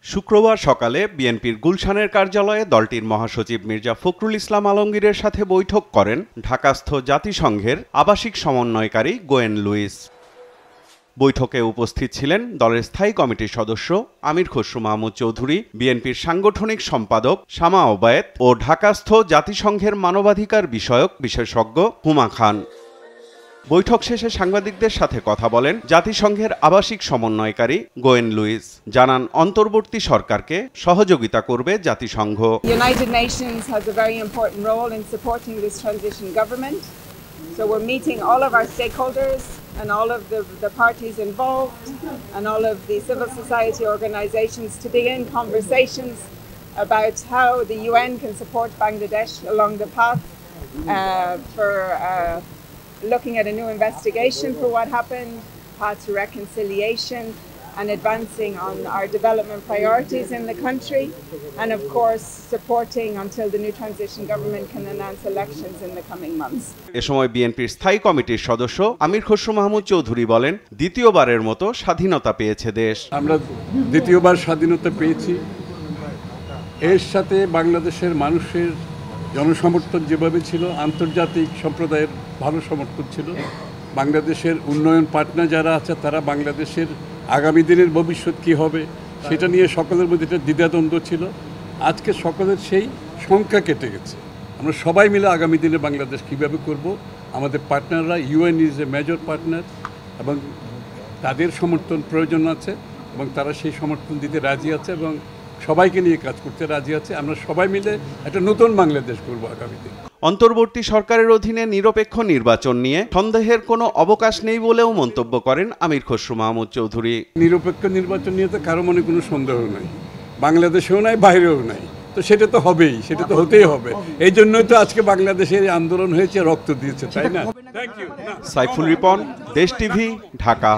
শুক্রবার সকালে বিএনপির গুলশানের কার্যালয়ে দলটির মহাসচিব মির্জা ফখরুল ইসলাম আলমগীরের সাথে বৈঠক করেন ঢাকাস্থ জাতিসংঘের আবাসিক সমন্বয়কারী গোয়েন লুইস। বৈঠকে উপস্থিত ছিলেন দলের স্থায়ী কমিটির সদস্য আমির খসরু মাহমুদ চৌধুরী, বিএনপির সাংগঠনিক সম্পাদক শামা ওবায়েদ ও ঢাকাস্থ জাতিসংঘের মানবাধিকার বিষয়ক বিশেষজ্ঞ হুমা খান। বৈঠক শেষে সাংবাদিকদের সাথে কথা বলেন জাতিসংঘের আবাসিক সমন্বয়কারী গোয়েন লুইস। জানান অন্তর্বর্তী সরকারকে সহযোগিতা করবে জাতিসংঘ। United Nations has a very important role in supporting this transition government. So we're meeting all of our stakeholders and all of the parties involved and all of the civil society organizations to begin conversations about how the UN can support Bangladesh along the path for looking at a new investigation for what happened, path to reconciliation and advancing on our development priorities in the country, and of course supporting until the new transition government can announce elections in the coming months. এ সময় বিএনপির স্থায়ী কমিটির সদস্য আমির খসরু মাহমুদ চৌধুরী বলেন, দ্বিতীয়বারের মতো স্বাধীনতা পেয়েছে দেশ। আমরা দ্বিতীয়বার স্বাধীনতা পেয়েছি। এর সাথে বাংলাদেশের মানুষের জনসমর্থন যেভাবে ছিল, আন্তর্জাতিক সম্প্রদায়ের ভালো সমর্থন ছিল। বাংলাদেশের উন্নয়ন পার্টনার যারা আছে তারা বাংলাদেশের আগামী দিনের ভবিষ্যৎ কী হবে সেটা নিয়ে সকলের মধ্যে একটা দ্বিধাদ্বন্দ্ব ছিল। আজকে সকলের সেই সংখ্যা কেটে গেছে। আমরা সবাই মিলে আগামী দিনে বাংলাদেশ কীভাবে করব, আমাদের পার্টনাররা UN is a major partner এবং তাদের সমর্থন প্রয়োজন আছে এবং তারা সেই সমর্থন দিতে রাজি আছে এবং সবাইকে নিয়ে কাজ করতে রাজি আছে। আমরা সবাই মিলে একটা নতুন বাংলাদেশ করব আগামীতে। অন্তর্বর্তী সরকারের অধীনে নিরপেক্ষ নির্বাচন নিয়ে সন্দেহের কোনো অবকাশ নেই বলেও মন্তব্য করেন আমির খসরু মাহমুদ চৌধুরী। নিরপেক্ষ নির্বাচন নিয়ে তো কারো মনে কোনো সন্দেহ নাই, বাংলাদেশেও নাই, বাইরেও নাই। তো সেটা তো হবেই, সেটা তো হতেই হবে। এই জন্যই তো আজকে বাংলাদেশের আন্দোলন হয়েছে, রক্ত দিয়েছে, তাই না? সাইফুল রিপন, দেশ টিভি, ঢাকা।